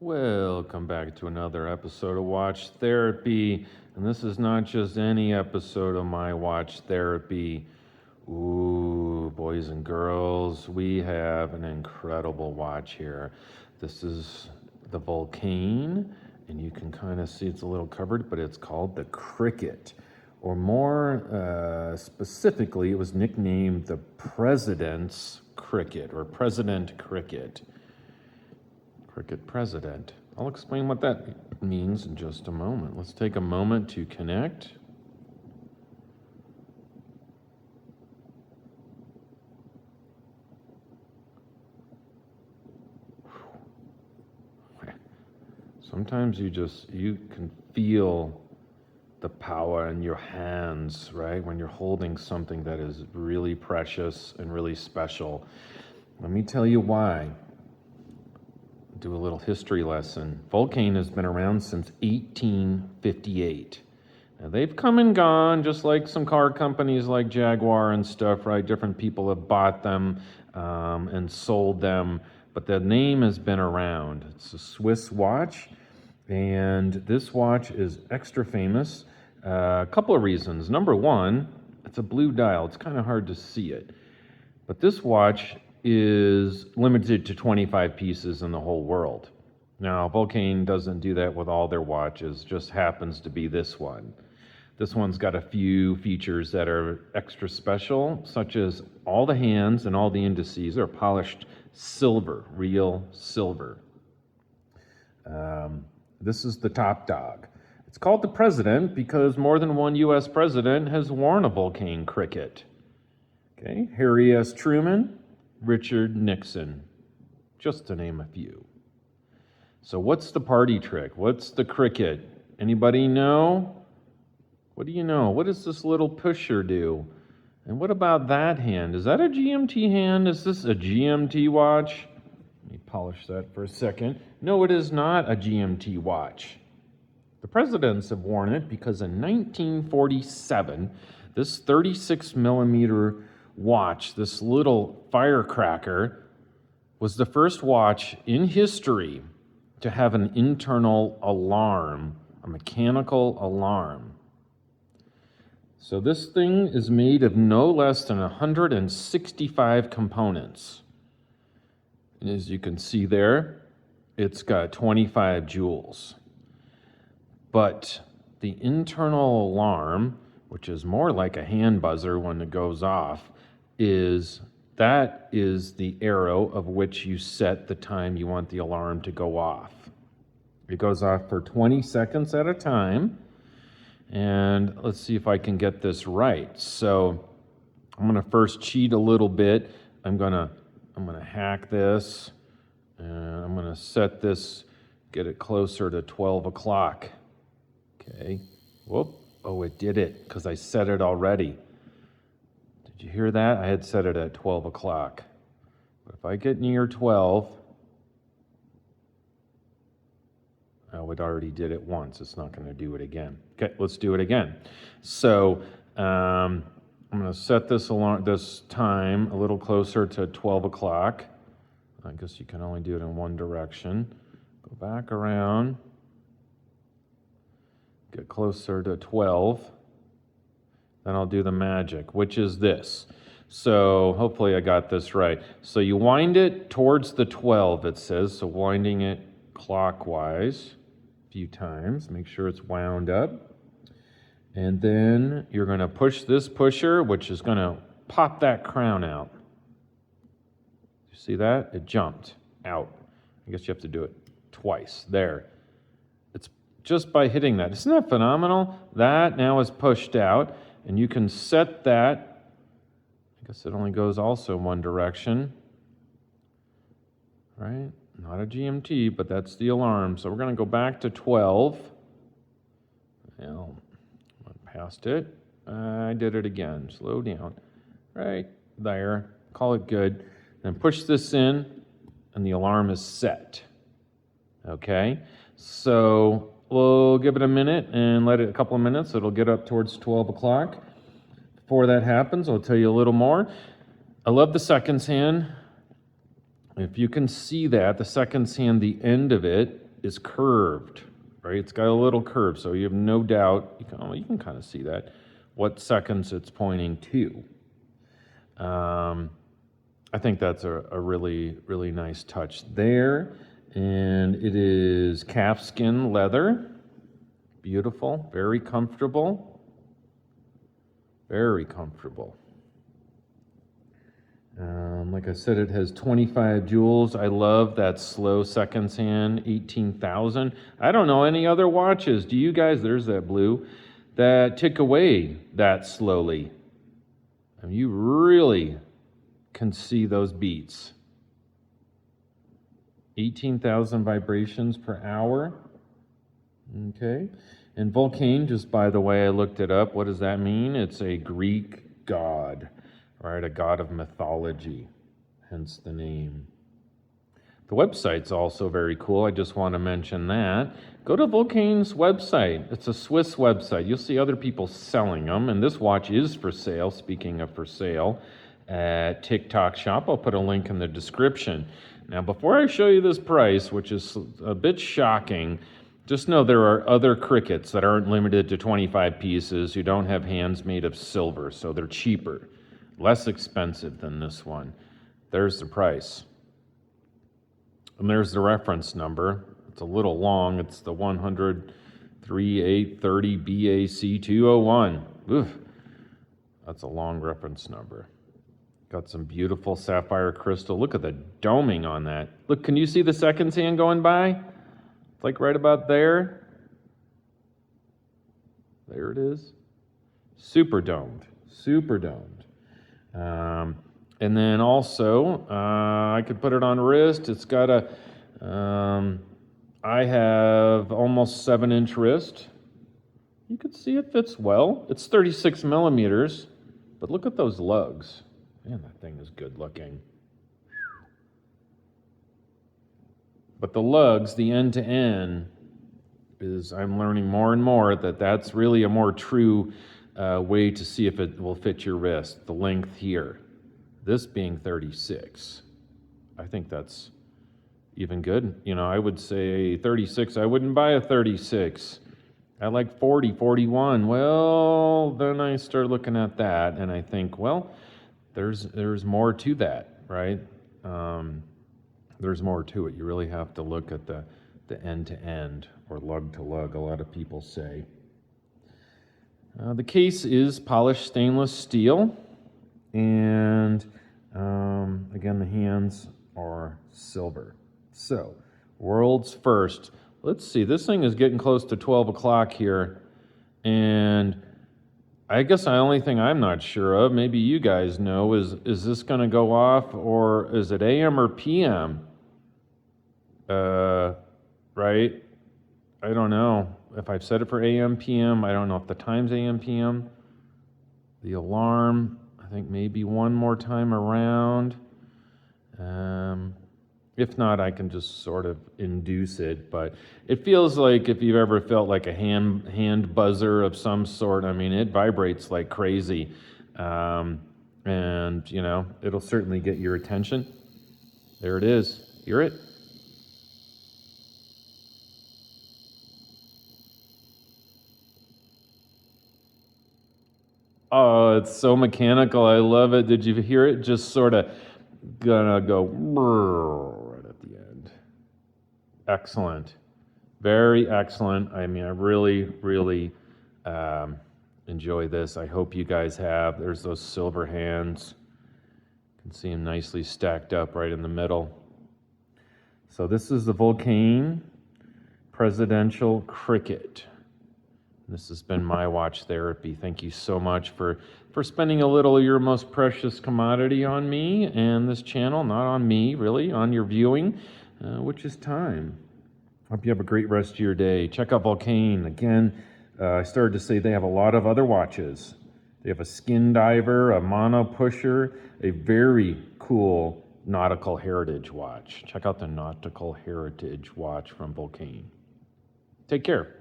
Welcome back to another episode of Watch Therapy. And this is not just any episode of my Watch Therapy. Ooh, boys and girls, we have an incredible watch here. This is the Vulcain, and you can kind of see it's a little covered, but it's called the Cricket. Or more specifically, it was nicknamed the President's Cricket, or President Cricket. Cricket President. I'll explain what that means in just a moment. Let's take a moment to connect. Sometimes you can feel the power in your hands, right? When you're holding something that is really precious and really special. Let me tell you why. Do a little history lesson. Vulcain has been around since 1858. Now, they've come and gone, just like some car companies like Jaguar and stuff, right? Different people have bought them and sold them, but the name has been around. It's a Swiss watch, and this watch is extra famous. A couple of reasons. Number one, it's a blue dial. It's kind of hard to see it, but this watch is limited to 25 pieces in the whole world. Now, Vulcain doesn't do that with all their watches, just happens to be this one. This one's got a few features that are extra special, such as all the hands and all the indices are polished silver, real silver. This is the top dog. It's called the President because more than one U.S. president has worn a Vulcain Cricket. Okay, Harry S. Truman, Richard Nixon, just to name a few. So what's the party trick? What's the Cricket? Anybody know? What do you know? What does this little pusher do? And what about that hand? Is that a GMT hand? Is this a GMT watch? Let me polish that for a second. No, it is not a GMT watch. The presidents have worn it because in 1947, this 36 millimeter watch, this little firecracker, was the first watch in history to have an internal alarm, a mechanical alarm. So this thing is made of no less than 165 components. And as you can see there, it's got 25 joules. But the internal alarm, which is more like a hand buzzer when it goes off, is the arrow of which you set the time you want the alarm to go off. It goes off for 20 seconds at a time. And let's see if I can get this right. So I'm going to first cheat a little bit. I'm going to hack this, and I'm going to set this, get it closer to 12 o'clock. Okay. Whoop. Oh, it did it because I set it already. Did you hear that? I had set it at 12 o'clock. But if I get near 12, oh, it already did it once. It's not going to do it again. Okay, let's do it again. So I'm going to set this time a little closer to 12 o'clock. I guess you can only do it in one direction. Go back around. Get closer to 12. Then I'll do the magic, which is this. So hopefully I got this right. So you wind it towards the 12, it says. So winding it clockwise a few times. Make sure it's wound up. And then you're going to push this pusher, which is going to pop that crown out. You see that? It jumped out. I guess you have to do it twice. There. It's just by hitting that. Isn't that phenomenal? That now is pushed out. And you can set that. I guess it only goes also one direction. Right? Not a GMT, but that's the alarm. So we're going to go back to 12. Well, past it. I did it again. Slow down. Right there. Call it good. Then push this in, and the alarm is set. Okay? So we'll give it a minute and let it a couple of minutes. It'll get up towards 12 o'clock. Before that happens, I'll tell you a little more. I love the seconds hand. If you can see that, the seconds hand, the end of it is curved, right? It's got a little curve, so you have no doubt, you can kind of see that, what seconds it's pointing to. I think that's a really, really nice touch there. And it is calfskin leather. Beautiful, very comfortable. Very comfortable. Like I said, it has 25 joules. I love that slow seconds hand, 18,000. I don't know any other watches. Do you guys, there's that blue, that tick away that slowly? I mean, you really can see those beats. 18,000 vibrations per hour. Okay. And Vulcain, just by the way, I looked it up. What does that mean? It's a Greek god, right? A god of mythology, hence the name. The website's also very cool. I just want to mention that. Go to Vulcain's website. It's a Swiss website. You'll see other people selling them, and this watch is for sale, speaking of for sale, at Tick Tock Shop. I'll put a link in the description. Now, before I show you this price, which is a bit shocking, just know there are other crickets that aren't limited to 25 pieces who don't have hands made of silver, so they're cheaper, less expensive than this one. There's the price. And there's the reference number. It's a little long. It's the 100273A30BAC201. Oof, that's a long reference number. Got some beautiful sapphire crystal. Look at the doming on that. Look, can you see the seconds hand going by? It's like right about there. There it is. Super domed. Super domed. And then also, I could put it on wrist. It's got a, I have almost 7-inch wrist. You can see it fits well. It's 36 millimeters, but look at those lugs. Man, that thing is good looking. But the lugs, the end to end, is, I'm learning more and more that that's really a more true way to see if it will fit your wrist, the length here. This being 36, I think that's even good. You know, I would say 36, I wouldn't buy a 36. I like 40, 41. Well, then I start looking at that and I think, well, there's more to that, right? There's more to it. You really have to look at the end to end or lug to lug, a lot of people say. The case is polished stainless steel. And again, the hands are silver. So, world's first. Let's see, this thing is getting close to 12 o'clock here. And I guess the only thing I'm not sure of, maybe you guys know, is this going to go off, or is it AM or PM? Right? I don't know. If I've set it for AM, PM, I don't know if the time's AM, PM. The alarm, I think maybe one more time around. If not, I can just sort of induce it, but it feels like if you've ever felt like a hand buzzer of some sort, I mean, it vibrates like crazy. And, you know, it'll certainly get your attention. There it is. Hear it? Oh, it's so mechanical. I love it. Did you hear it? Just sort of gonna go right at the end. Excellent. Very excellent. I mean, I really, really enjoy this. I hope you guys have. There's those silver hands. You can see them nicely stacked up right in the middle. So this is the Vulcain Presidential Cricket. This has been my watch therapy. Thank you so much for spending a little of your most precious commodity on me and this channel, not on me, really, on your viewing, which is time. Hope you have a great rest of your day. Check out Vulcain. Again, I started to say they have a lot of other watches. They have a skin diver, a mono pusher, a very cool nautical heritage watch. Check out the nautical heritage watch from Vulcain. Take care.